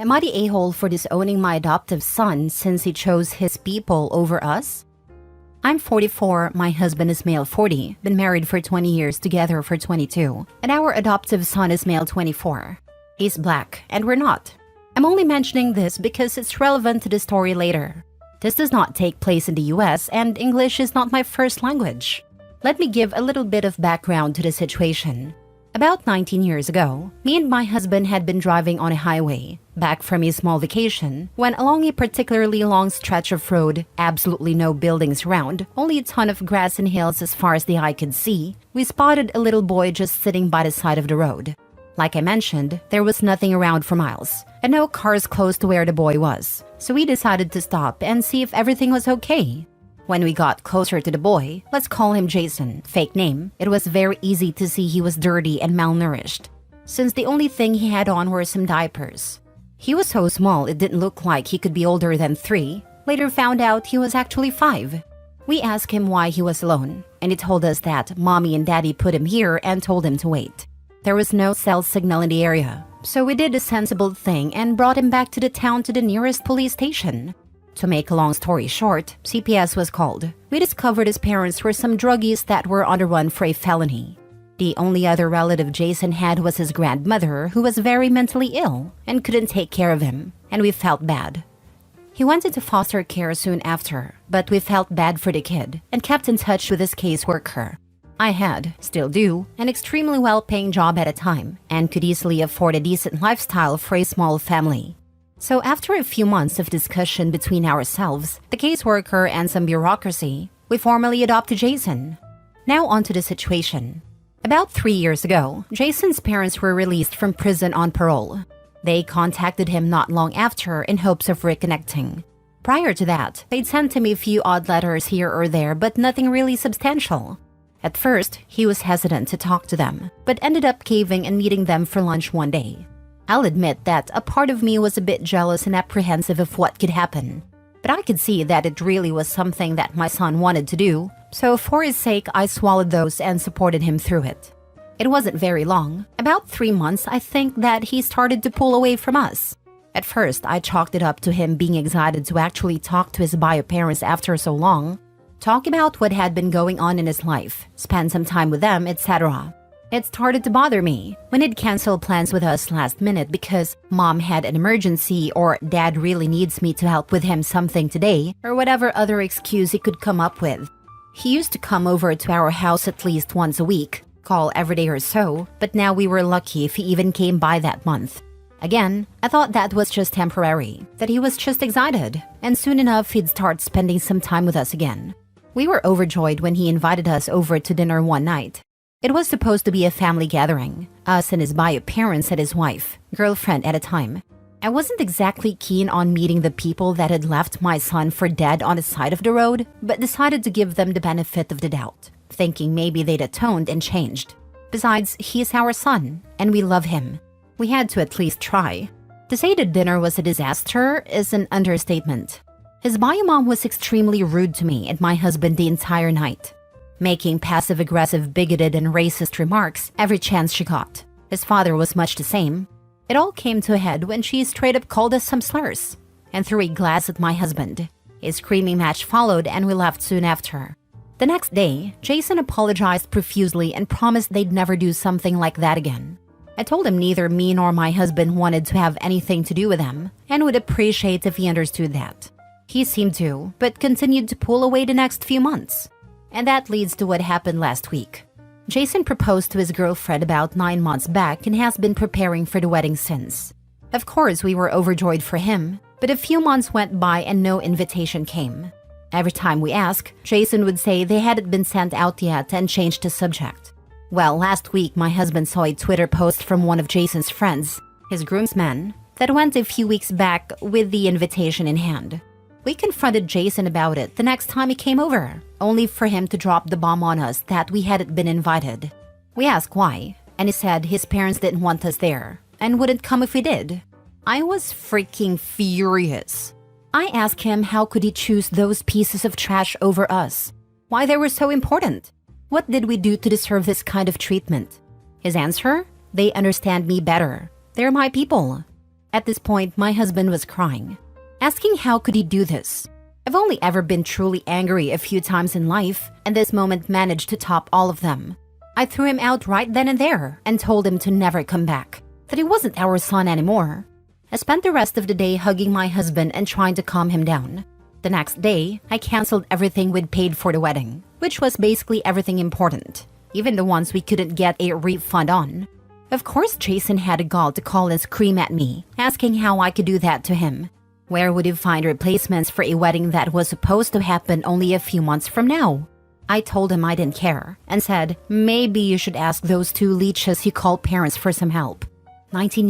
Am I the a-hole for disowning my adoptive son since he chose his people over us? I'm 44, my husband is male 40, been married for 20 years, together for 22, and our adoptive son is male 24. He's black, and we're not. I'm only mentioning this because it's relevant to the story later. This does not take place in the US, and English is not my first language. Let me give a little bit of background to the situation. About 19 years ago, me and my husband had been driving on a highway, back from a small vacation, when along a particularly long stretch of road, absolutely no buildings around, only a ton of grass and hills as far as the eye could see, we spotted a little boy just sitting by the side of the road. Like I mentioned, there was nothing around for miles, and no cars close to where the boy was, so we decided to stop and see if everything was okay. When we got closer to the boy, let's call him Jason, fake name, it was very easy to see he was dirty and malnourished, since the only thing he had on were some diapers. He was so small it didn't look like he could be older than 3, later found out he was actually 5. We asked him why he was alone, and he told us that mommy and daddy put him here and told him to wait. There was no cell signal in the area, so we did a sensible thing and brought him back to the town to the nearest police station. To make a long story short, CPS was called. We discovered his parents were some druggies that were on the run for a felony. The only other relative Jason had was his grandmother, who was very mentally ill and couldn't take care of him, and we felt bad. He went into foster care soon after, but we felt bad for the kid and kept in touch with his caseworker. I had, still do, an extremely well-paying job at a time and could easily afford a decent lifestyle for a small family. So after a few months of discussion between ourselves, the caseworker, and some bureaucracy, we formally adopted Jason. Now onto the situation. About 3 years ago, Jason's parents were released from prison on parole. They contacted him not long after in hopes of reconnecting. Prior to that, they'd sent him a few odd letters here or there, but nothing really substantial. At first, he was hesitant to talk to them, but ended up caving and meeting them for lunch one day. I'll admit that a part of me was a bit jealous and apprehensive of what could happen, but I could see that it really was something that my son wanted to do, so for his sake I swallowed those and supported him through it. It wasn't very long, about 3 months I think, that he started to pull away from us. At first, I chalked it up to him being excited to actually talk to his bio parents after so long, talk about what had been going on in his life, spend some time with them, etc. It started to bother me when he'd cancel plans with us last minute because mom had an emergency or dad really needs me to help with him something today, or whatever other excuse he could come up with. He used to come over to our house at least once a week, call every day or so, but now we were lucky if he even came by that month. Again, I thought that was just temporary, that he was just excited, and soon enough he'd start spending some time with us again. We were overjoyed when he invited us over to dinner one night. It was supposed to be a family gathering, us and his bio parents and his wife, girlfriend at a time. I wasn't exactly keen on meeting the people that had left my son for dead on the side of the road, but decided to give them the benefit of the doubt, thinking maybe they'd atoned and changed. Besides, he's our son, and we love him. We had to at least try. To say the dinner was a disaster is an understatement. His bio mom was extremely rude to me and my husband the entire night, making passive-aggressive, bigoted, and racist remarks every chance she got. His father was much the same. It all came to a head when she straight-up called us some slurs and threw a glass at my husband. A screaming match followed and we left soon after. The next day, Jason apologized profusely and promised they'd never do something like that again. I told him neither me nor my husband wanted to have anything to do with him and would appreciate if he understood that. He seemed to, but continued to pull away the next few months. And that leads to what happened last week. Jason proposed to his girlfriend about 9 months back and has been preparing for the wedding since. Of course, we were overjoyed for him, but a few months went by and no invitation came. Every time we asked, Jason would say they hadn't been sent out yet and changed the subject. Well, last week my husband saw a Twitter post from one of Jason's friends, his groomsmen, that went a few weeks back with the invitation in hand. We confronted Jason about it the next time he came over, only for him to drop the bomb on us that we hadn't been invited. We asked why, and he said his parents didn't want us there and wouldn't come if we did. I was freaking furious. I asked him how could he choose those pieces of trash over us, why they were so important. What did we do to deserve this kind of treatment? His answer? They understand me better. They're my people. At this point, my husband was crying, asking how could he do this. I've only ever been truly angry a few times in life, and this moment managed to top all of them. I threw him out right then and there and told him to never come back, that he wasn't our son anymore. I spent the rest of the day hugging my husband and trying to calm him down. The next day, I canceled everything we'd paid for the wedding, which was basically everything important, even the ones we couldn't get a refund on. Of course, Jason had the gall to call and scream at me, asking how I could do that to him. Where would he find replacements for a wedding that was supposed to happen only a few months from now? I told him I didn't care and said, maybe you should ask those two leeches you call parents for some help. 19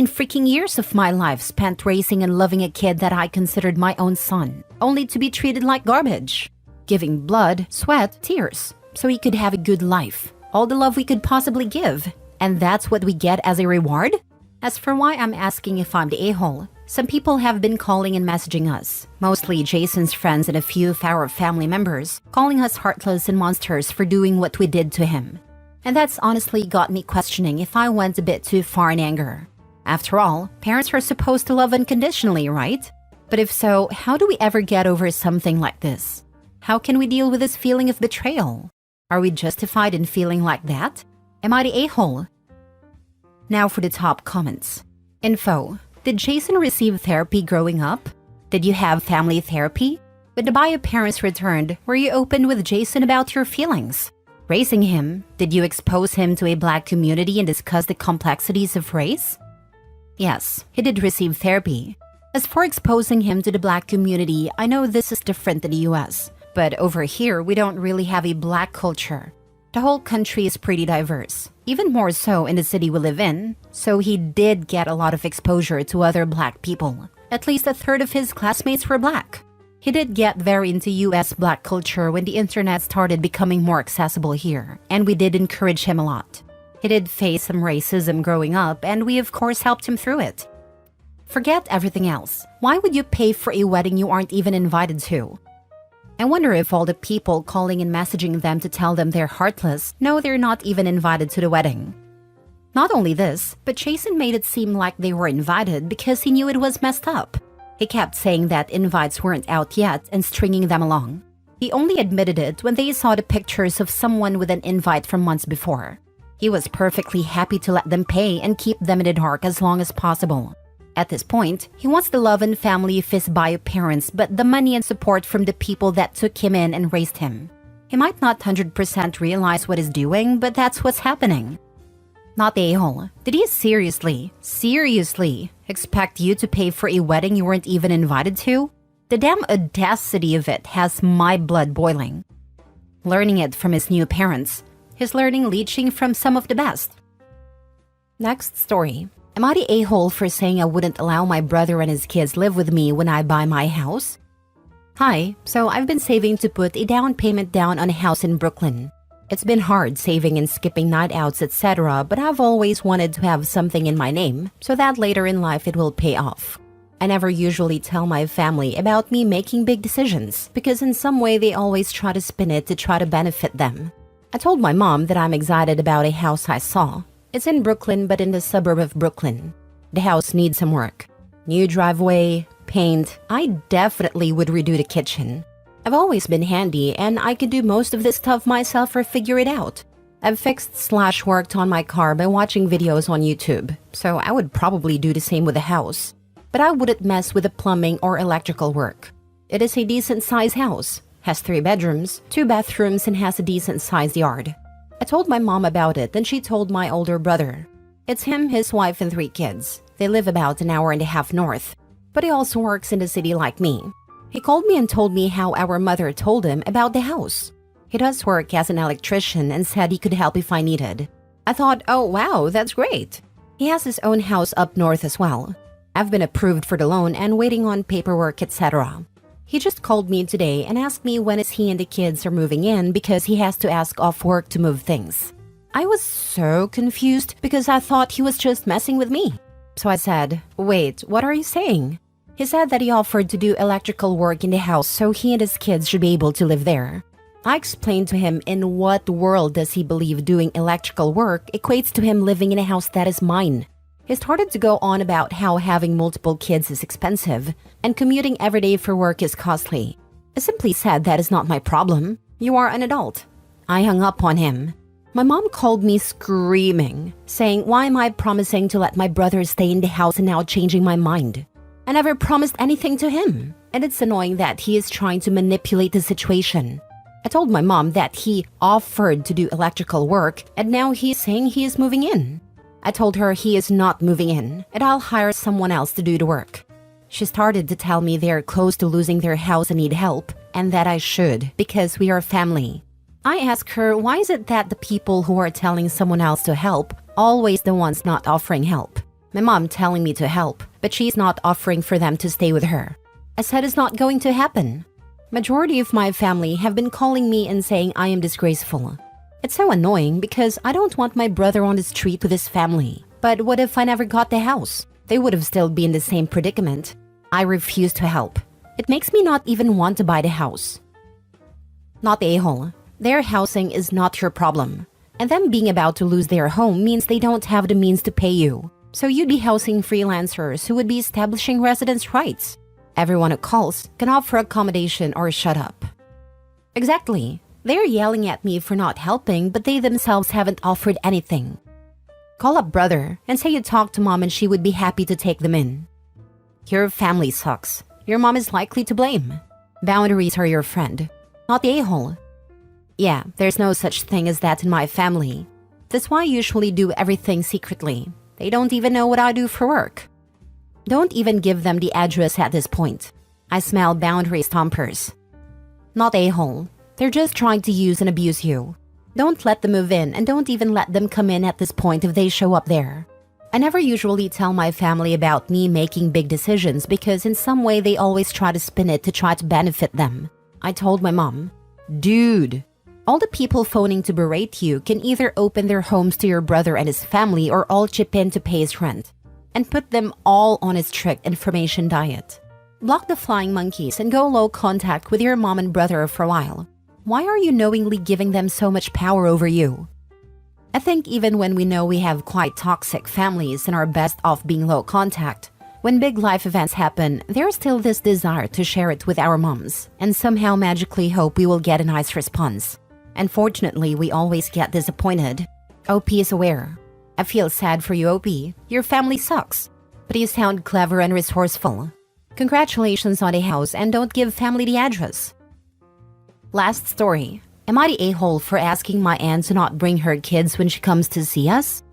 freaking years of my life spent raising and loving a kid that I considered my own son, only to be treated like garbage. Giving blood, sweat, tears, so he could have a good life. All the love we could possibly give. And that's what we get as a reward? As for why I'm asking if I'm the a-hole, some people have been calling and messaging us, mostly Jason's friends and a few of our family members, calling us heartless and monsters for doing what we did to him. And that's honestly got me questioning if I went a bit too far in anger. After all, parents are supposed to love unconditionally, right? But if so, how do we ever get over something like this? How can we deal with this feeling of betrayal? Are we justified in feeling like that? Am I the a-hole? Now for the top comments. Info. Did Jason receive therapy growing up? Did you have family therapy? When the bio parents returned, were you open with Jason about your feelings? Raising him, did you expose him to a black community and discuss the complexities of race? Yes, he did receive therapy. As for exposing him to the black community, I know this is different in the US, but over here we don't really have a black culture. The whole country is pretty diverse, even more so in the city we live in, so he did get a lot of exposure to other black people. At least a third of his classmates were black. He did get very into US black culture when the internet started becoming more accessible here, and we did encourage him a lot. He did face some racism growing up, and we of course helped him through it. Forget everything else. Why would you pay for a wedding you aren't even invited to? I wonder if all the people calling and messaging them to tell them they're heartless know they're not even invited to the wedding. Not only this, but Jason made it seem like they were invited because he knew it was messed up. He kept saying that invites weren't out yet and stringing them along. He only admitted it when they saw the pictures of someone with an invite from months before. He was perfectly happy to let them pay and keep them in the dark as long as possible. At this point, he wants the love and family of his bio parents, but the money and support from the people that took him in and raised him. He might not 100% realize what he's doing, but that's what's happening. Not the a-hole. Did he seriously expect you to pay for a wedding you weren't even invited to? The damn audacity of it has my blood boiling. Learning it from his new parents. His learning leeching from some of the best. Next story. Am I the a-hole for saying I wouldn't allow my brother and his kids live with me when I buy my house? Hi, so I've been saving to put a down payment down on a house in Brooklyn. It's been hard saving and skipping night outs, etc., but I've always wanted to have something in my name so that later in life it will pay off. I never usually tell my family about me making big decisions because in some way they always try to spin it to try to benefit them. I told my mom that I'm excited about a house I saw. It's in Brooklyn, but in the suburb of Brooklyn. The house needs some work. New driveway, paint. I definitely would redo the kitchen. I've always been handy, and I could do most of this stuff myself or figure it out. I've fixed/worked on my car by watching videos on YouTube, so I would probably do the same with the house. But I wouldn't mess with the plumbing or electrical work. It is a decent-sized house, has 3 bedrooms, 2 bathrooms, and has a decent-sized yard. I told my mom about it, and she told my older brother. It's him, his wife, and 3 kids. They live about an hour and a half north, but he also works in the city like me. He called me and told me how our mother told him about the house. He does work as an electrician and said he could help if I needed. I thought, oh wow, that's great. He has his own house up north as well. I've been approved for the loan and waiting on paperwork, etc. He just called me today and asked me when is he and the kids are moving in because he has to ask off work to move things. I was so confused because I thought he was just messing with me. So I said, wait, what are you saying? He said that he offered to do electrical work in the house so he and his kids should be able to live there. I explained to him in what world does he believe doing electrical work equates to him living in a house that is mine. He started to go on about how having multiple kids is expensive and commuting every day for work is costly. I simply said that is not my problem. You are an adult. I hung up on him. My mom called me screaming, saying, why am I promising to let my brother stay in the house and now changing my mind? I never promised anything to him, and it's annoying that he is trying to manipulate the situation. I told my mom that he offered to do electrical work and now he's saying he is moving in. I told her he is not moving in and I'll hire someone else to do the work. She started to tell me they're close to losing their house and need help, and that I should because we are family. I asked her, why is it that the people who are telling someone else to help always the ones not offering help? My mom telling me to help, but she's not offering for them to stay with her. I said it's not going to happen. Majority of my family have been calling me and saying I am disgraceful. It's so annoying because I don't want my brother on the street with his family. But what if I never got the house? They would have still been in the same predicament. I refuse to help. It makes me not even want to buy the house. Not a-hole. Their housing is not your problem. And them being about to lose their home means they don't have the means to pay you. So you'd be housing freelancers who would be establishing residence rights. Everyone who calls can offer accommodation or shut up. Exactly. They're yelling at me for not helping, but they themselves haven't offered anything. Call up brother and say you talked to mom and she would be happy to take them in. Your family sucks. Your mom is likely to blame. Boundaries are your friend, not the a-hole. Yeah, there's no such thing as that in my family. That's why I usually do everything secretly. They don't even know what I do for work. Don't even give them the address at this point. I smell boundary stompers. Not a-hole. They're just trying to use and abuse you. Don't let them move in and don't even let them come in at this point if they show up there. I never usually tell my family about me making big decisions because in some way they always try to spin it to try to benefit them. I told my mom, dude, all the people phoning to berate you can either open their homes to your brother and his family or all chip in to pay his rent and put them all on a strict information diet. Block the flying monkeys and go low contact with your mom and brother for a while. Why are you knowingly giving them so much power over you? I think even when we know we have quite toxic families and are best off being low contact, when big life events happen, there's still this desire to share it with our moms and somehow magically hope we will get a nice response. Unfortunately, we always get disappointed. OP is aware. I feel sad for you, OP. Your family sucks, but you sound clever and resourceful. Congratulations on a house and don't give family the address. Last story. Am I the a-hole for asking my aunt to not bring her kids when she comes to see us?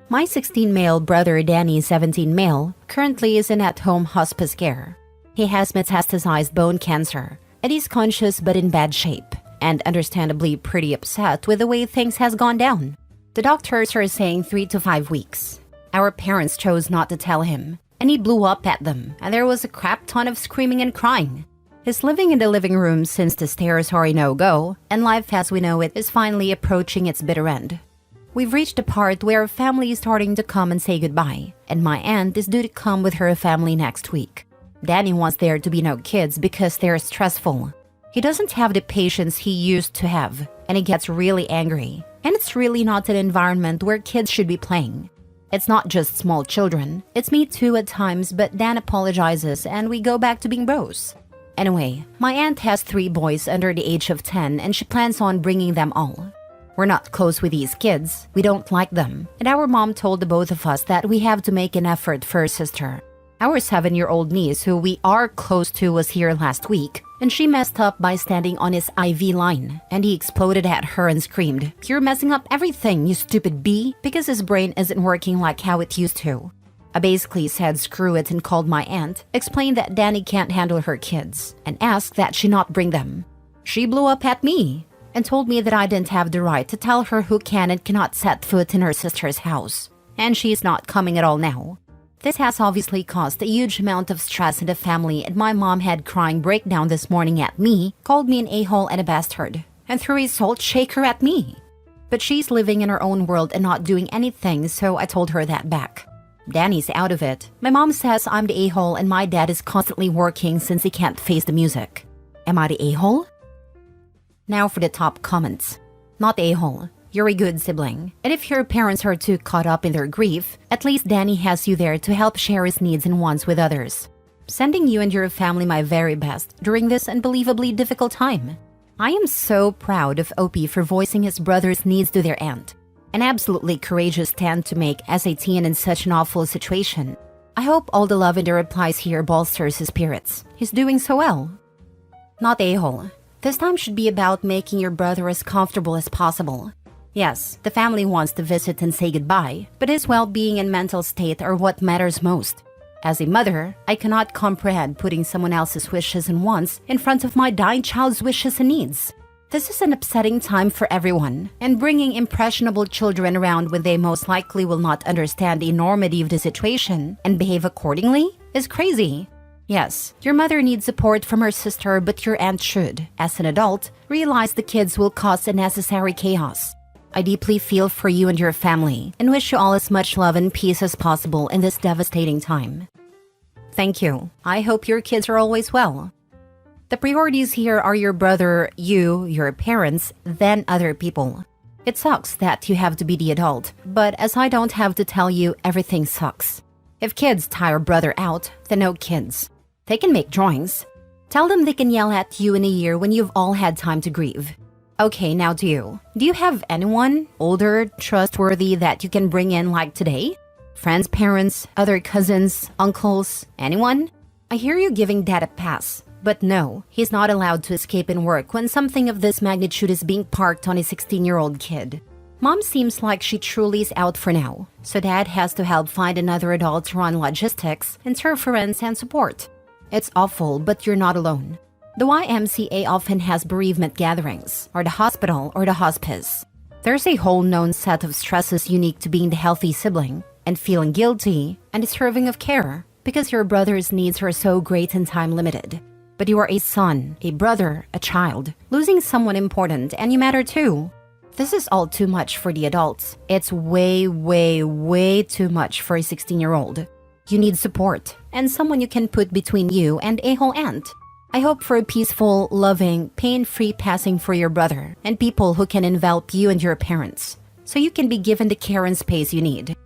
My 16 male brother Danny, 17 male, currently is in at-home hospice care. He has metastasized bone cancer, and he's conscious but in bad shape, and understandably pretty upset with the way things has gone down. The doctors are saying 3 to 5 weeks. Our parents chose not to tell him, and he blew up at them, and there was a crap ton of screaming and crying. He's living in the living room since the stairs are a no-go, and life as we know it is finally approaching its bitter end. We've reached a part where our family is starting to come and say goodbye, and my aunt is due to come with her family next week. Danny wants there to be no kids because they're stressful. He doesn't have the patience he used to have, and he gets really angry. And it's really not an environment where kids should be playing. It's not just small children, it's me too at times, but Dan apologizes and we go back to being bros. Anyway, my aunt has 3 boys under the age of 10 and she plans on bringing them all. We're not close with these kids, we don't like them, and our mom told the both of us that we have to make an effort for her sister. Our 7-year-old niece, who we are close to, was here last week, and she messed up by standing on his IV line, and he exploded at her and screamed, "You're messing up everything, you stupid bee," because his brain isn't working like how it used to. I basically said screw it and called my aunt, explained that Danny can't handle her kids, and asked that she not bring them. She blew up at me and told me that I didn't have the right to tell her who can and cannot set foot in her sister's house, and she's not coming at all now. This has obviously caused a huge amount of stress in the family, and my mom had crying breakdown this morning at me, called me an a-hole and a bastard, and threw a salt shaker at me. But she's living in her own world and not doing anything, so I told her that back. Danny's out of it. My mom says I'm the a-hole and my dad is constantly working since he can't face the music. Am I the a-hole? Now for the top comments. Not a-hole. You're a good sibling. And if your parents are too caught up in their grief, at least Danny has you there to help share his needs and wants with others. Sending you and your family my very best during this unbelievably difficult time. I am so proud of OP for voicing his brother's needs to their aunt. An absolutely courageous stand to make as a teen in such an awful situation. I hope all the love in the replies here bolsters his spirits. He's doing so well. Not a-hole. This time should be about making your brother as comfortable as possible. Yes, the family wants to visit and say goodbye, but his well-being and mental state are what matters most. As a mother, I cannot comprehend putting someone else's wishes and wants in front of my dying child's wishes and needs. This is an upsetting time for everyone, and bringing impressionable children around when they most likely will not understand the enormity of the situation and behave accordingly is crazy. Yes, your mother needs support from her sister, but your aunt should, as an adult, realize the kids will cause unnecessary chaos. I deeply feel for you and your family and wish you all as much love and peace as possible in this devastating time. Thank you. I hope your kids are always well. The priorities here are your brother, you, your parents, then other people. It sucks that you have to be the adult, but as I don't have to tell you, everything sucks. If kids tire brother out, then no kids. They can make drawings. Tell them they can yell at you in a year when you've all had time to grieve. Okay, now to you. Do you have anyone, older, trustworthy, that you can bring in like today? Friends, parents, other cousins, uncles, anyone? I hear you giving Dad a pass, but no, he's not allowed to escape in work when something of this magnitude is being parked on a 16-year-old kid. Mom seems like she truly is out for now, so Dad has to help find another adult to run logistics, interference, and support. It's awful, but you're not alone. The YMCA often has bereavement gatherings, or the hospital, or the hospice. There's a whole known set of stresses unique to being the healthy sibling, and feeling guilty, and deserving of care, because your brother's needs are so great and time-limited. But you are a son, a brother, a child, losing someone important, and you matter too. This is all too much for the adults. It's way, way, way too much for a 16-year-old. You need support, and someone you can put between you and a whole aunt. I hope for a peaceful, loving, pain-free passing for your brother, and people who can envelop you and your parents, so you can be given the care and space you need.